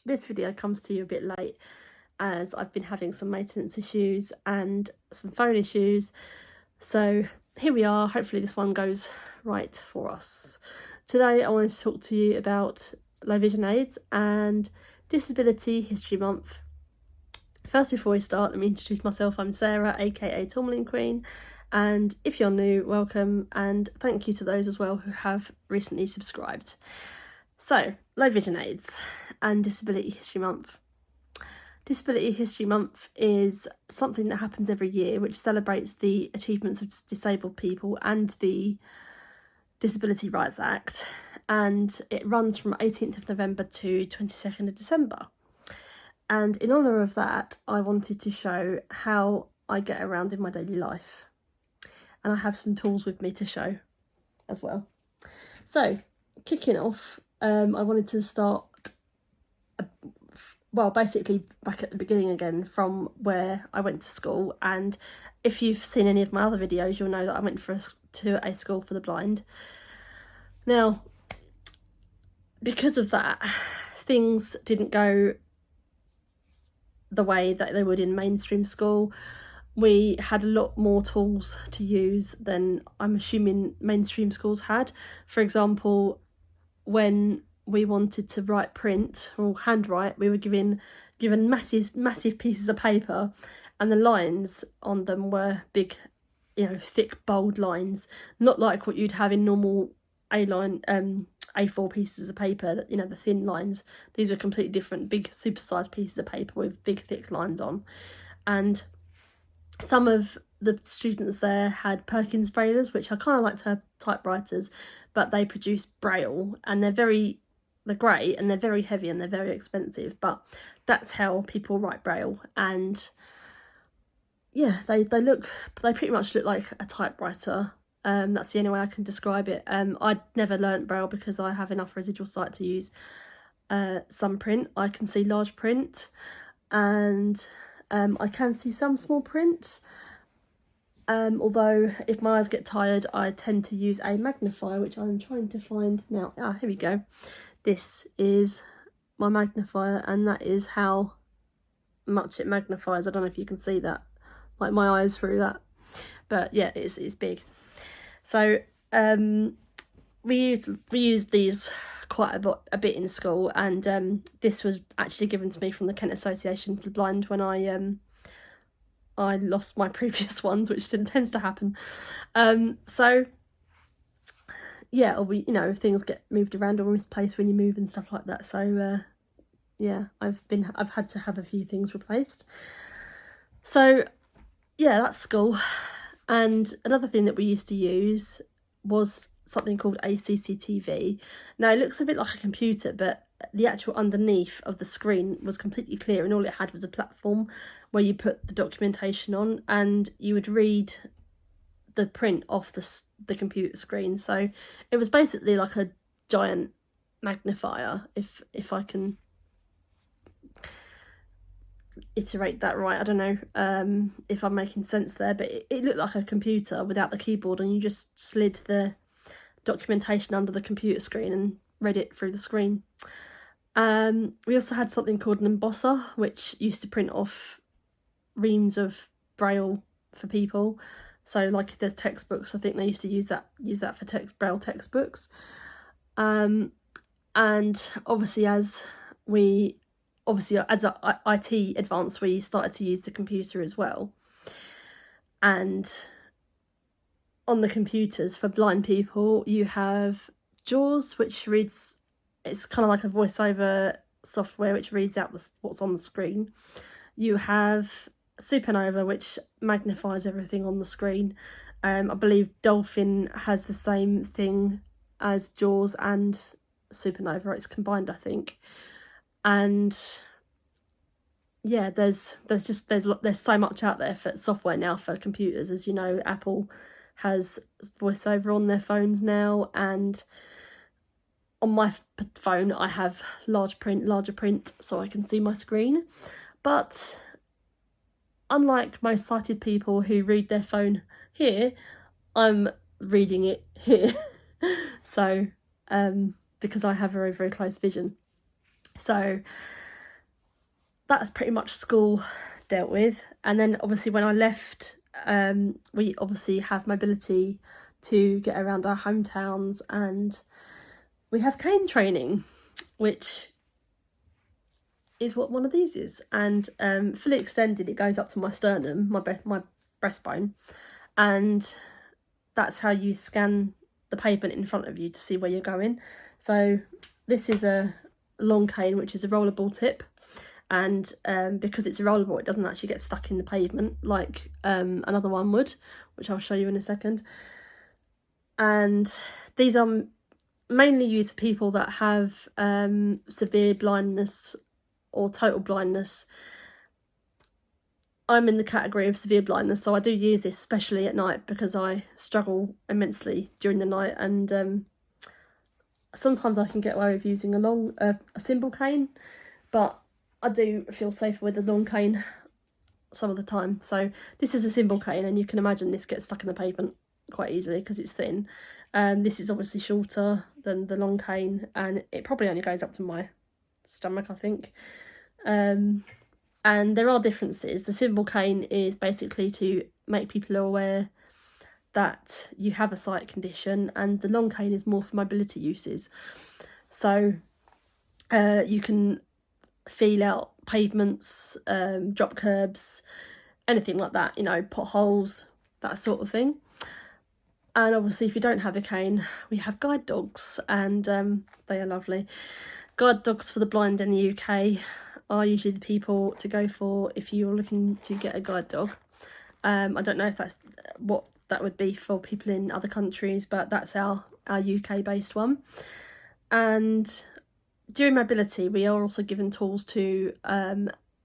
This video comes to you a bit late as I've been having some maintenance issues and some phone issues. So here we are. Hopefully this one goes right for us. Today I wanted to talk to you about low vision aids and Disability History Month. First, before we start, let me introduce myself. I'm Sarah, aka Tourmaline Queen, and if you're new, welcome, and thank you to those as well who have recently subscribed. So, low vision aids and Disability History Month. Disability History Month is something that happens every year which celebrates the achievements of disabled people and the Disability Rights Act, and it runs from 18th of November to 22nd of December. And in honour of that, I wanted to show how I get around in my daily life. And I have some tools with me to show as well. So, kicking off, I wanted to start, basically back at the beginning again from where I went to school. And if you've seen any of my other videos, you'll know that I went to a school for the blind. Now, because of that, things didn't go the way that they would in mainstream school. We had a lot more tools to use than I'm assuming mainstream schools had. For example, when we wanted to write print or handwrite, we were given massive pieces of paper, and the lines on them were big, thick, bold lines, not like what you'd have in normal A4 pieces of paper, that the thin lines. These were completely different, big supersized pieces of paper with big thick lines on. And some of the students there had Perkins Braillers, which I kind of like to have typewriters, but they produce Braille, and they're great and they're very heavy and they're very expensive, but that's how people write Braille. And yeah, they pretty much look like a typewriter. That's the only way I can describe it. I'd never learnt Braille because I have enough residual sight to use some print. I can see large print, and I can see some small print. Although if my eyes get tired, I tend to use a magnifier, which I'm trying to find now. Here we go. This is my magnifier, and that is how much it magnifies. I don't know if you can see that, like my eyes through that, but yeah, it's big. So we used these quite a bit in school, and this was actually given to me from the Kent Association for the Blind when I lost my previous ones, which tends to happen. So yeah, things get moved around or misplaced when you move and stuff like that. So yeah, I've had to have a few things replaced. So yeah, that's school. And another thing that we used to use was something called a CCTV. Now, it looks a bit like a computer, but the actual underneath of the screen was completely clear, and all it had was a platform where you put the documentation on, and you would read the print off the computer screen. So it was basically like a giant magnifier, if I can iterate that right. I don't know if I'm making sense there, but it looked like a computer without the keyboard, and you just slid the documentation under the computer screen and read it through the screen. We also had something called an embosser, which used to print off reams of Braille for people. So like if there's textbooks, I think they used to use that for Braille textbooks. And obviously as IT advanced, we started to use the computer as well. And on the computers for blind people, you have JAWS, which reads, it's kind of like a voiceover software which reads out what's on the screen. You have Supernova, which magnifies everything on the screen. I believe Dolphin has the same thing as JAWS and Supernova. It's combined, I think. And yeah, there's so much out there for software now for computers. As you know, Apple has voiceover on their phones now, and on my phone I have larger print, so I can see my screen. But unlike most sighted people who read their phone here, I'm reading it here. So because I have very, very close vision. So that's pretty much school dealt with. And then obviously when I left, we obviously have mobility to get around our hometowns, and we have cane training, which is what one of these is. And fully extended, it goes up to my sternum, my breastbone, and that's how you scan the pavement in front of you to see where you're going. So this is a long cane, which is a rollerball tip, and because it's a rollerball, it doesn't actually get stuck in the pavement like another one would, which I'll show you in a second. And these are mainly used for people that have severe blindness or total blindness. I'm in the category of severe blindness, so I do use this especially at night because I struggle immensely during the night, and sometimes I can get away with using a cymbal cane, but I do feel safer with a long cane some of the time. So this is a cymbal cane, and you can imagine this gets stuck in the pavement quite easily because it's thin. This is obviously shorter than the long cane, and it probably only goes up to my stomach, I think. And there are differences. The cymbal cane is basically to make people aware that you have a sight condition, and the long cane is more for mobility uses. So you can feel out pavements, drop curbs, anything like that, you know, potholes, that sort of thing. And obviously if you don't have a cane, we have guide dogs, and they are lovely. Guide dogs for the blind in the UK are usually the people to go for if you're looking to get a guide dog. I don't know if that's what that would be for people in other countries, but that's our UK based one. And during mobility, we are also given tools to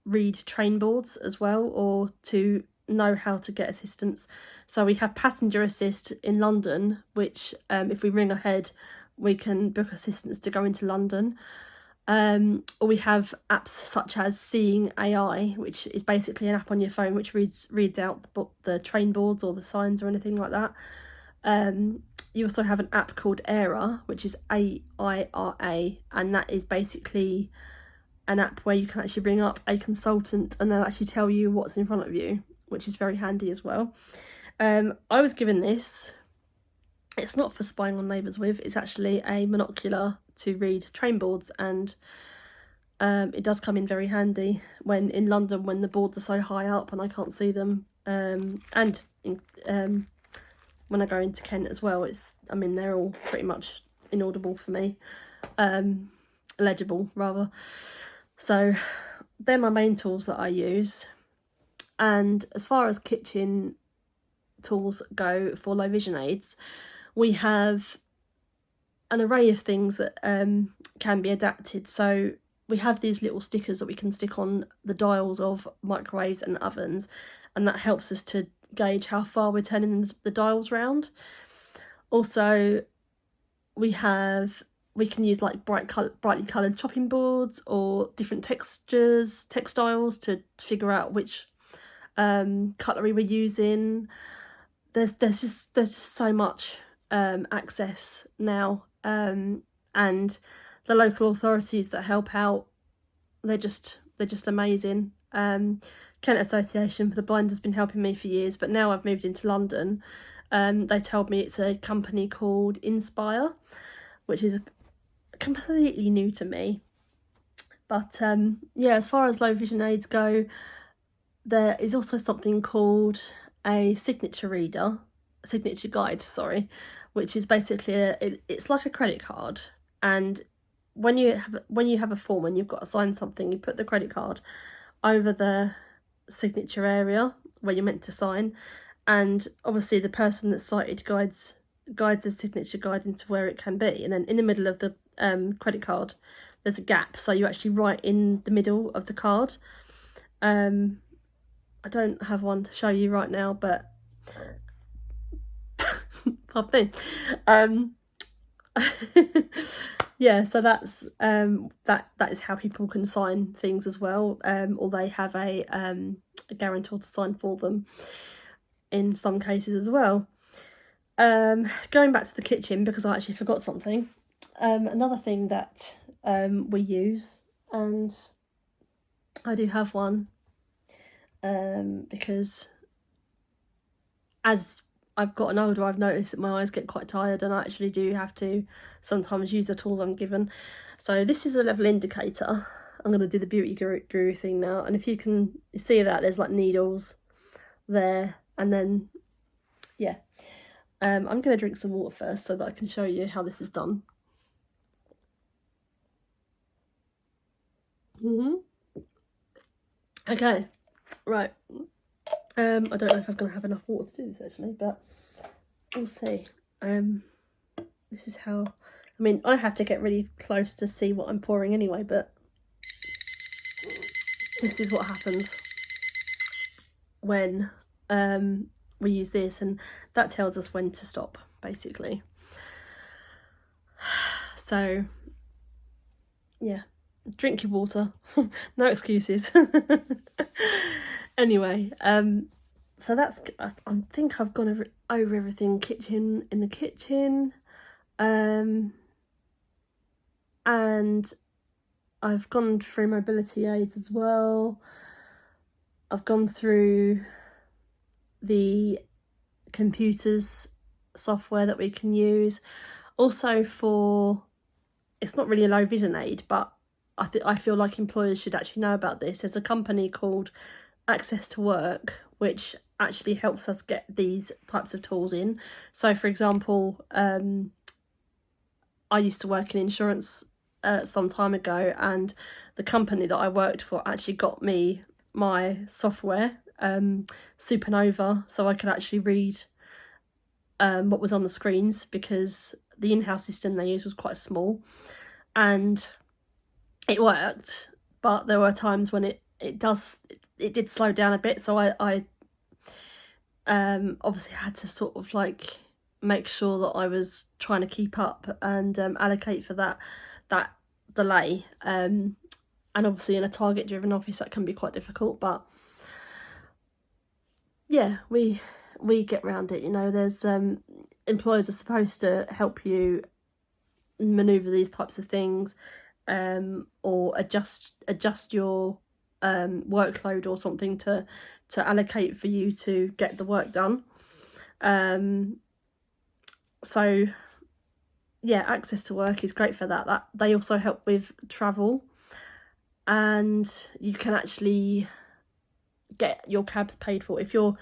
read train boards as well, or to know how to get assistance. So we have passenger assist in London, which if we ring ahead, we can book assistance to go into London. Or we have apps such as Seeing AI, which is basically an app on your phone which reads out the train boards or the signs or anything like that. You also have an app called Aira, which is AIRA, and that is basically an app where you can actually ring up a consultant and they'll actually tell you what's in front of you, which is very handy as well. I was given this. It's not for spying on neighbours with, it's actually a monocular to read train boards, and it does come in very handy when in London, when the boards are so high up and I can't see them, and when I go into Kent as well, they're all pretty much inaudible for me, legible rather. So they're my main tools that I use. And as far as kitchen tools go for low vision aids, we have an array of things that can be adapted. So we have these little stickers that we can stick on the dials of microwaves and ovens, and that helps us to gauge how far we're turning the dials round. Also, we can use like brightly coloured chopping boards or different textiles to figure out which cutlery we're using. There's just so much access now, and the local authorities that help out, they're just amazing. Kent Association for the Blind has been helping me for years, but now I've moved into London, they told me it's a company called Inspire, which is completely new to me. But yeah, as far as low vision aids go, there is also something called a signature guide, which is basically it's like a credit card. And when you have a form and you've got to sign something, you put the credit card over the signature area where you're meant to sign, and obviously the person that's sighted guides the signature guide into where it can be, and then in the middle of the credit card there's a gap, so you actually write in the middle of the card. I don't have one to show you right now, but pardon me. Yeah, so that's that is how people can sign things as well, or they have a guarantor to sign for them in some cases as well. Going back to the kitchen, because I actually forgot something. Another thing that we use, and I do have one, because as I've gotten older, I've noticed that my eyes get quite tired, and I actually do have to sometimes use the tools I'm given. So this is a level indicator. I'm going to do the beauty guru thing now, and if you can see that, there's like needles there, and then yeah, I'm going to drink some water first so that I can show you how this is done. Okay, right. I don't know if I'm going to have enough water to do this actually, but we'll see. This is how, I mean, I have to get really close to see what I'm pouring anyway, but this is what happens when we use this, and that tells us when to stop, basically. So yeah, drink your water. No excuses. Anyway, so that's, I think I've gone over everything in the kitchen, and I've gone through mobility aids as well. I've gone through the computers software that we can use. Also it's not really a low vision aid, but I feel like employers should actually know about this. There's a company called Access to Work, which actually helps us get these types of tools in. So for example, I used to work in insurance some time ago, and the company that I worked for actually got me my software, Supernova, so I could actually read what was on the screens, because the in-house system they used was quite small, and it worked, but there were times when it did slow down a bit, so I obviously had to sort of like make sure that I was trying to keep up and allocate for that delay, and obviously in a target driven office that can be quite difficult, but yeah, we get around it, you know. There's employers are supposed to help you maneuver these types of things, or adjust your workload or something to allocate for you to get the work done. So yeah, Access to Work is great for that. They also help with travel, and you can actually get your cabs paid for. If you're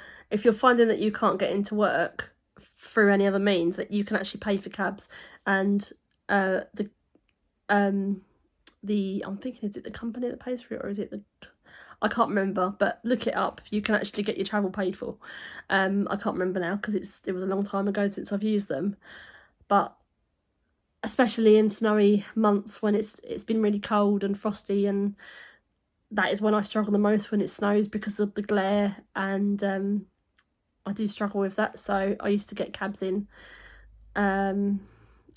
finding that you can't get into work through any other means, that you can actually pay for cabs, and I'm thinking, is it the company that pays for it, or is it I can't remember, but look it up. You can actually get your travel paid for. I can't remember now because it was a long time ago since I've used them, but especially in snowy months when it's been really cold and frosty, and that is when I struggle the most, when it snows, because of the glare, and I do struggle with that. So I used to get cabs in, and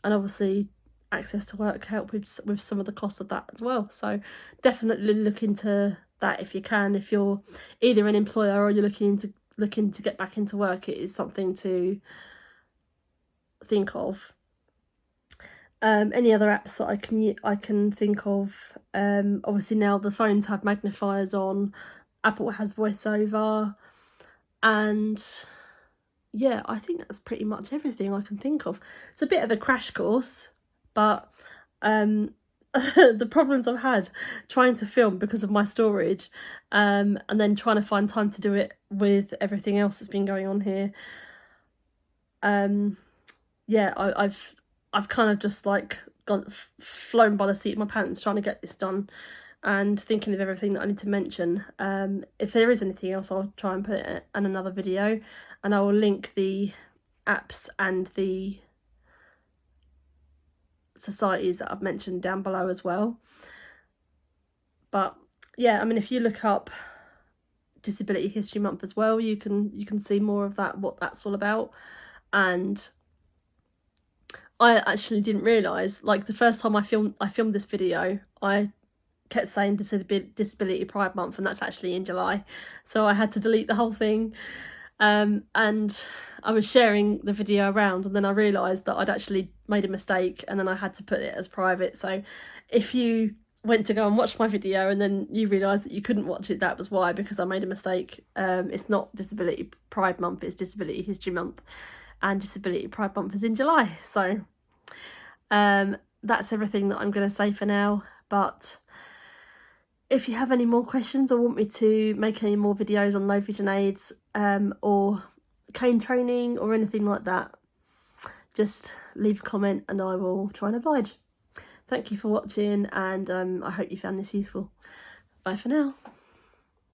obviously Access to Work help with some of the cost of that as well. So definitely look into that if you can. If you're either an employer or you're looking to get back into work, it is something to think of. Any other apps that I can think of, obviously now the phones have magnifiers on, Apple has voiceover, and yeah, I think that's pretty much everything I can think of. It's a bit of a crash course, but the problems I've had trying to film because of my storage, and then trying to find time to do it with everything else that's been going on here, yeah, I've kind of just like flown by the seat of my pants trying to get this done, and thinking of everything that I need to mention. If there is anything else, I'll try and put it in another video, and I will link the apps and the societies that I've mentioned down below as well. But yeah, I mean, if you look up Disability History Month as well, you can see more of that, what that's all about. And I actually didn't realise, like the first time I filmed this video, I kept saying Disability Pride Month, and that's actually in July, so I had to delete the whole thing. And I was sharing the video around, and then I realised that I'd actually made a mistake, and then I had to put it as private. So if you went to go and watch my video and then you realise that you couldn't watch it, that was why, because I made a mistake. It's not Disability Pride Month, it's Disability History Month, and Disability Pride Month is in July. So that's everything that I'm going to say for now, but if you have any more questions or want me to make any more videos on low vision aids or cane training or anything like that, just leave a comment and I will try and oblige. Thank you for watching, and I hope you found this useful. Bye for now.